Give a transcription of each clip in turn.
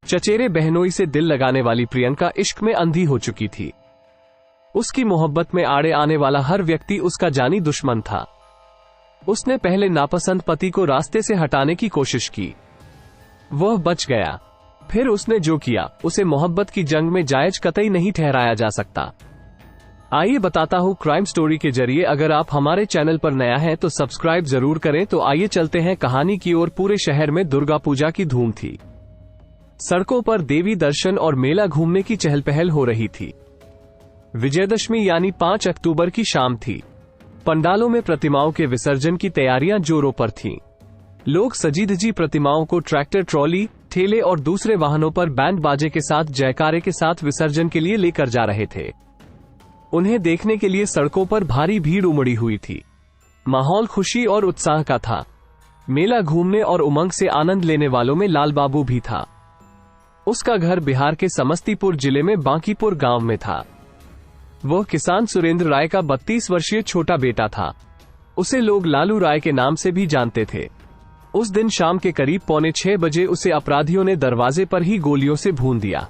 चचेरे बहनोई से दिल लगाने वाली प्रियंका इश्क में अंधी हो चुकी थी। उसकी मोहब्बत में आड़े आने वाला हर व्यक्ति उसका जानी दुश्मन था। उसने पहले नापसंद पति को रास्ते से हटाने की कोशिश की, वह बच गया। फिर उसने जो किया उसे मोहब्बत की जंग में जायज कतई नहीं ठहराया जा सकता। आइए बताता हूँ क्राइम स्टोरी के जरिए। अगर आप हमारे चैनल पर नया हैं तो सब्सक्राइब जरूर करें। तो आइए चलते हैं कहानी की ओर। पूरे शहर में दुर्गा पूजा की धूम थी। सड़कों पर देवी दर्शन और मेला घूमने की चहल पहल हो रही थी। विजयदशमी यानी 5 अक्टूबर की शाम थी। पंडालों में प्रतिमाओं के विसर्जन की तैयारियां जोरों पर थीं। लोग सजी धजी प्रतिमाओं को ट्रैक्टर, ट्रॉली, ठेले और दूसरे वाहनों पर बैंड बाजे के साथ जयकारे के साथ विसर्जन के लिए लेकर जा रहे थे। उन्हें देखने के लिए सड़कों पर भारी भीड़ उमड़ी हुई थी। माहौल खुशी और उत्साह का था। मेला घूमने और उमंग से आनंद लेने वालों में लाल बाबू भी था। उसका घर बिहार के समस्तीपुर जिले में बांकीपुर गांव में था। वह किसान सुरेंद्र राय का 32 वर्षीय छोटा बेटा था। उसे लोग लालू राय के नाम से भी जानते थे। उस दिन शाम के करीब 5:45 बजे उसे अपराधियों ने दरवाजे पर ही गोलियों से भून दिया।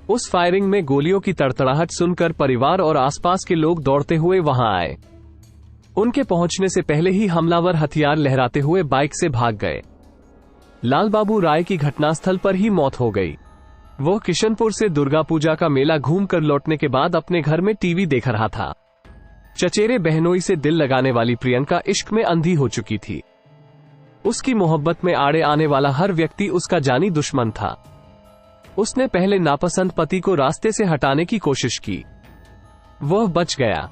उस फायरिंग में गोलियों की तड़तड़ाहट सुनकर परिवार और आसपास के लोग दौड़ते हुए वहां आए। उनके पहुंचने से पहले ही हमलावर हथियार लहराते हुए बाइक से भाग गए। लाल बाबू राय की घटनास्थल पर ही मौत हो गई। वह किशनपुर से दुर्गा पूजा का मेला घूम कर लौटने के बाद अपने घर में टीवी देख रहा था। चचेरे बहनोई से दिल लगाने वाली प्रियंका इश्क में अंधी हो चुकी थी। उसकी मोहब्बत में आड़े आने वाला हर व्यक्ति उसका जानी दुश्मन था। उसने पहले नापसंद पति को रास्ते से हटाने की कोशिश की, वह बच गया।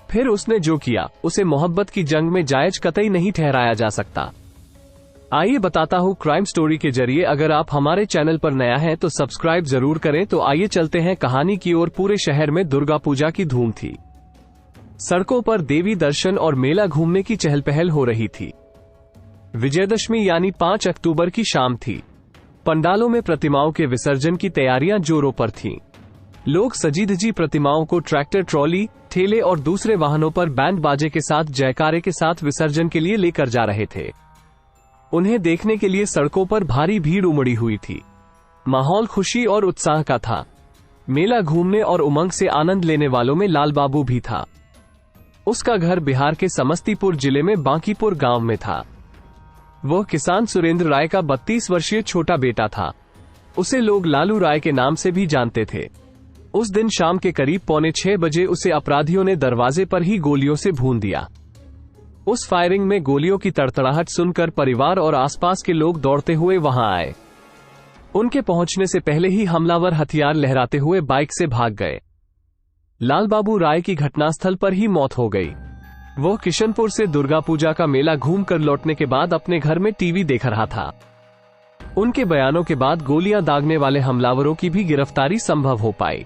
फिर उसने जो किया उसे मोहब्बत की जंग में जायज कतई नहीं ठहराया जा सकता। आइए बताता हूँ क्राइम स्टोरी के जरिए। अगर आप हमारे चैनल पर नया हैं तो सब्सक्राइब जरूर करें। तो आइए चलते हैं कहानी की ओर। पूरे शहर में दुर्गा पूजा की धूम थी। सड़कों पर देवी दर्शन और मेला घूमने की चहल पहल हो रही थी। विजयदशमी यानी 5 अक्टूबर की शाम थी। पंडालों में प्रतिमाओं के विसर्जन की तैयारियां जोरों पर थीं। लोग सजी धजी प्रतिमाओं को ट्रैक्टर, ट्रॉली, ठेले और दूसरे वाहनों पर बैंड बाजे के साथ जयकारे के साथ विसर्जन के लिए लेकर जा रहे थे। उन्हें देखने के लिए सड़कों पर भारी भीड़ उमड़ी हुई थी। माहौल खुशी और उत्साह का था। मेला घूमने और उमंग से आनंद लेने वालों में लाल बाबू भी था। उसका घर बिहार के समस्तीपुर जिले में बांकीपुर गांव में था। वह किसान सुरेंद्र राय का 32 वर्षीय छोटा बेटा था। उसे लोग लालू राय के नाम से भी जानते थे। उस दिन शाम के करीब 5:45 बजे उसे अपराधियों ने दरवाजे पर ही गोलियों से भून दिया। उस फायरिंग में गोलियों की तड़तड़ाहट सुनकर परिवार और आसपास के लोग दौड़ते हुए वहां आए। उनके पहुंचने से पहले ही हमलावर हथियार लहराते हुए बाइक से भाग गए। लाल बाबू राय की घटनास्थल पर ही मौत हो गई। वह किशनपुर से दुर्गा पूजा का मेला घूम कर लौटने के बाद अपने घर में टीवी देख रहा था। उनके बयानों के बाद गोलियां दागने वाले हमलावरों की भी गिरफ्तारी संभव हो पाई।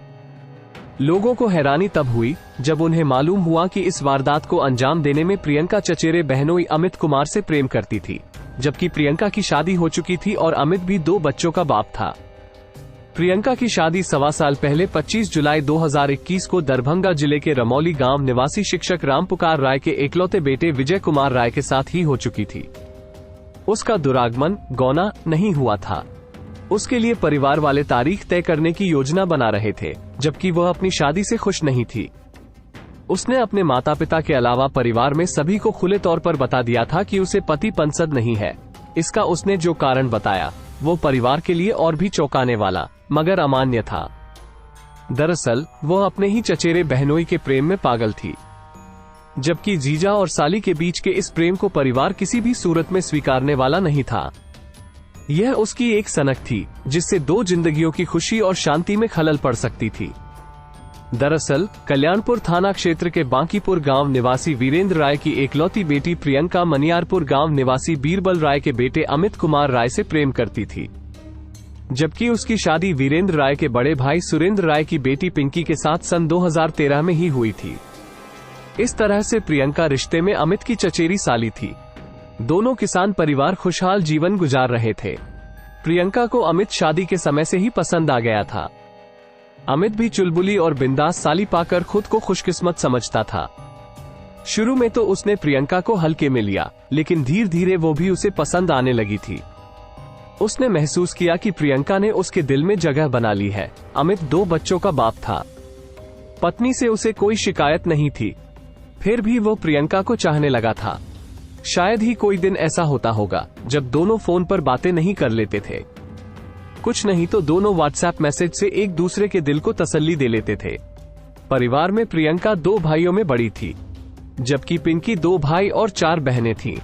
लोगों को हैरानी तब हुई जब उन्हें मालूम हुआ कि इस वारदात को अंजाम देने में प्रियंका चचेरे बहनोई अमित कुमार से प्रेम करती थी, जबकि प्रियंका की शादी हो चुकी थी और अमित भी 2 बच्चों का बाप था। प्रियंका की शादी 1.25 साल पहले 25 जुलाई 2021 को दरभंगा जिले के रमौली गांव निवासी शिक्षक रामपुकार राय के एकलौते बेटे विजय कुमार राय के साथ ही हो चुकी थी। उसका दुरागमन गौना नहीं हुआ था। उसके लिए परिवार वाले तारीख तय करने की योजना बना रहे थे, जबकि वह अपनी शादी से खुश नहीं थी। उसने अपने माता पिता के अलावा परिवार में सभी को खुले तौर पर बता दिया था कि उसे पति पसंद नहीं है। इसका उसने जो कारण बताया वो परिवार के लिए और भी चौंकाने वाला मगर अमान्य था। दरअसल वह अपने ही चचेरे बहनोई के प्रेम में पागल थी, जबकि जीजा और साली के बीच के इस प्रेम को परिवार किसी भी सूरत में स्वीकारने वाला नहीं था। यह उसकी एक सनक थी जिससे 2 जिंदगियों की खुशी और शांति में खलल पड़ सकती थी। दरअसल कल्याणपुर थाना क्षेत्र के बांकीपुर गांव निवासी वीरेंद्र राय की एकलौती बेटी प्रियंका मनियारपुर गांव निवासी बीरबल राय के बेटे अमित कुमार राय से प्रेम करती थी, जबकि उसकी शादी वीरेंद्र राय के बड़े भाई सुरेंद्र राय की बेटी पिंकी के साथ सन 2013 में ही हुई थी। इस तरह से प्रियंका रिश्ते में अमित की चचेरी साली थी। दोनों किसान परिवार खुशहाल जीवन गुजार रहे थे। प्रियंका को अमित शादी के समय से ही पसंद आ गया था। अमित भी चुलबुली और बिंदास साली पाकर खुद को खुशकिस्मत समझता था। शुरू में तो उसने प्रियंका को हल्के में लिया, लेकिन धीरे धीरे वो भी उसे पसंद आने लगी थी। उसने महसूस किया कि प्रियंका ने उसके दिल में जगह बना ली है। अमित 2 बच्चों का बाप था। पत्नी से उसे कोई शिकायत नहीं थी, फिर भी वो प्रियंका को चाहने लगा था। शायद ही कोई दिन ऐसा होता होगा जब दोनों फोन पर बातें नहीं कर लेते थे। कुछ नहीं तो दोनों व्हाट्सएप मैसेज से एक दूसरे के दिल को तसल्ली दे लेते थे। परिवार में प्रियंका 2 भाइयों में बड़ी थी, जबकि पिंकी 2 भाई और 4 बहनें थीं।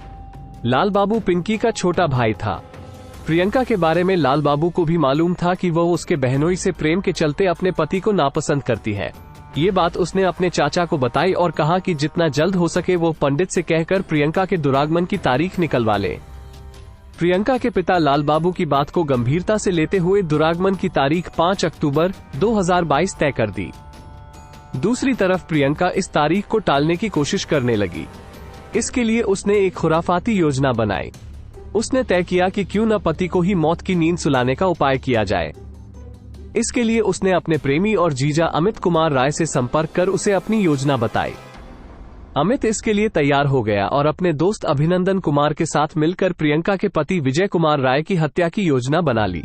लाल बाबू पिंकी का छोटा भाई था। प्रियंका के बारे में लाल बाबू को भी मालूम था कि वह उसके बहनोई से प्रेम के चलते अपने पति को नापसंद करती है। ये बात उसने अपने चाचा को बताई और कहा कि जितना जल्द हो सके वो पंडित से कहकर प्रियंका के दुरागमन की तारीख निकलवा ले। प्रियंका के पिता लाल बाबू की बात को गंभीरता से लेते हुए दुरागमन की तारीख 5 अक्टूबर 2022 तय कर दी। दूसरी तरफ प्रियंका इस तारीख को टालने की कोशिश करने लगी। इसके लिए उसने एक खुराफाती योजना बनाई। उसने तय किया कि क्यों न पति को ही मौत की नींद सुलाने का उपाय किया जाए। इसके लिए उसने अपने प्रेमी और जीजा अमित कुमार राय से संपर्क कर उसे अपनी योजना बताई। अमित इसके लिए तैयार हो गया और अपने दोस्त अभिनंदन कुमार के साथ मिलकर प्रियंका के पति विजय कुमार राय की हत्या की योजना बना ली।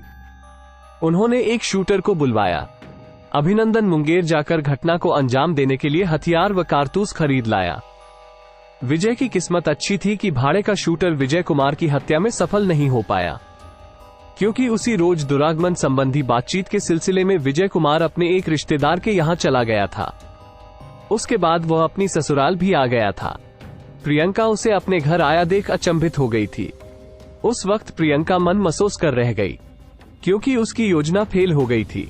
उन्होंने एक शूटर को बुलवाया। अभिनंदन मुंगेर जाकर घटना को अंजाम देने के लिए हथियार व कारतूस खरीद लाया। विजय की किस्मत अच्छी थी कि भाड़े का शूटर विजय कुमार की हत्या में सफल नहीं हो पाया, क्योंकि उसी रोज दुरागमन संबंधी बातचीत के सिलसिले में विजय कुमार अपने एक रिश्तेदार के यहां चला गया था। उसके बाद वह अपनी ससुराल भी आ गया था। प्रियंका उसे अपने घर आया देख अचंभित हो गई थी। उस वक्त प्रियंका मन मसोस कर रह गई, क्योंकि उसकी योजना फेल हो गई थी।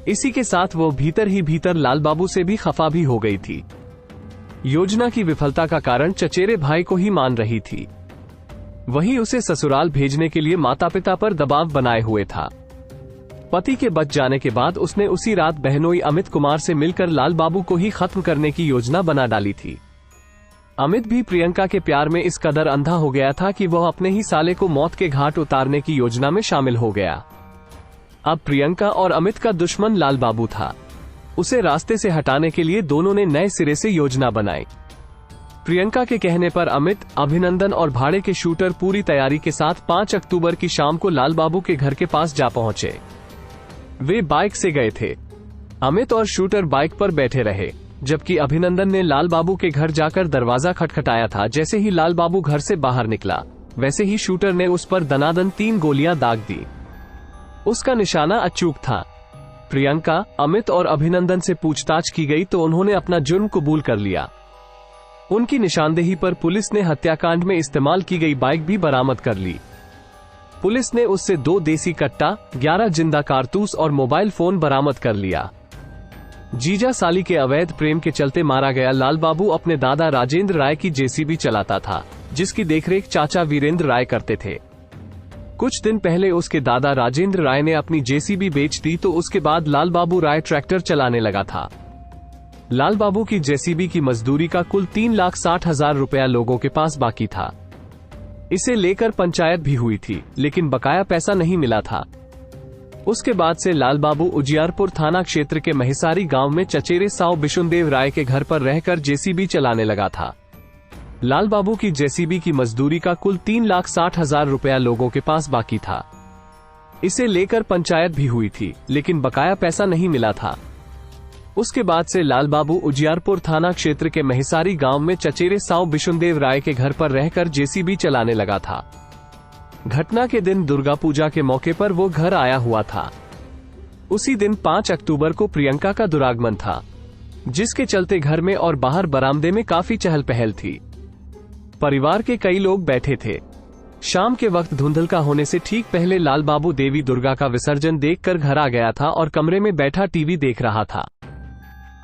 इसी के साथ वो भीतर ही भीतर लाल बाबू से भी खफा भी हो गई थी। योजना की विफलता का कारण चचेरे भाई को ही मान रही थी। वही उसे ससुराल भेजने के लिए माता पिता पर दबाव बनाए हुए था। पति के बच जाने के बाद उसने उसी रात बहनोई अमित कुमार से मिलकर लाल बाबू को ही खत्म करने की योजना बना डाली थी। अमित भी प्रियंका के प्यार में इस कदर अंधा हो गया था कि वह अपने ही साले को मौत के घाट उतारने की योजना में शामिल हो गया। अब प्रियंका और अमित का दुश्मन लाल बाबू था। उसे रास्ते से हटाने के लिए दोनों ने नए सिरे से योजना बनाई। प्रियंका के कहने पर अमित, अभिनंदन और भाड़े के शूटर पूरी तैयारी के साथ 5 अक्टूबर की शाम को लाल बाबू के घर के पास जा पहुंचे। वे बाइक से गए थे। अमित और शूटर बाइक पर बैठे रहे, जबकि अभिनंदन ने लाल बाबू के घर जाकर दरवाजा खटखटाया था। जैसे ही लाल बाबू घर से बाहर निकला, वैसे ही शूटर ने उस पर दनादन 3 गोलियां दाग दी। उसका निशाना अचूक था। प्रियंका, अमित और अभिनंदन से पूछताछ की गई तो उन्होंने अपना जुर्म कबूल कर लिया। उनकी निशानदेही पर पुलिस ने हत्याकांड में इस्तेमाल की गई बाइक भी बरामद कर ली। पुलिस ने उससे 2 देसी कट्टा, 11 जिंदा कारतूस और मोबाइल फोन बरामद कर लिया। जीजा साली के अवैध प्रेम के चलते मारा गया लाल बाबू अपने दादा राजेंद्र राय की जेसीबी चलाता था, जिसकी देखरेख चाचा वीरेंद्र राय करते थे। कुछ दिन पहले उसके दादा राजेंद्र राय ने अपनी जेसीबी बेच दी तो उसके बाद लाल बाबू राय ट्रैक्टर चलाने लगा था। लाल बाबू की जेसीबी की मजदूरी का कुल 3,60,000 रुपया लोगों के पास बाकी था। इसे लेकर पंचायत भी हुई थी, लेकिन बकाया पैसा नहीं मिला था। उसके बाद से लाल बाबू उजियारपुर थाना क्षेत्र के महिसारी गांव में चचेरे साव बिशुनदेव राय के घर पर रहकर जेसीबी चलाने लगा था। लाल बाबू की जेसीबी की मजदूरी का कुल 3,60,000 रुपया लोगों के पास बाकी था। इसे लेकर पंचायत भी हुई थी, लेकिन बकाया पैसा नहीं मिला था। उसके बाद से लाल बाबू उजियारपुर थाना क्षेत्र के महिसारी गांव में चचेरे साव बिशुनदेव राय के घर पर रहकर जेसीबी चलाने लगा था। घटना के दिन दुर्गा पूजा के मौके पर वो घर आया हुआ था। उसी दिन 5 अक्टूबर को प्रियंका का दुरागमन था, जिसके चलते घर में और बाहर बरामदे में काफी चहल पहल थी। परिवार के कई लोग बैठे थे। शाम के वक्त धुंधलका होने से ठीक पहले लाल बाबू देवी दुर्गा का विसर्जन देखकर घर आ गया था और कमरे में बैठा टीवी देख रहा था।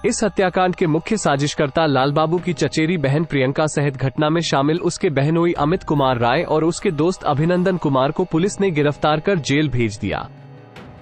इस हत्याकांड के मुख्य साजिशकर्ता लाल बाबू की चचेरी बहन प्रियंका सहित घटना में शामिल उसके बहनोई अमित कुमार राय और उसके दोस्त अभिनंदन कुमार को पुलिस ने गिरफ्तार कर जेल भेज दिया।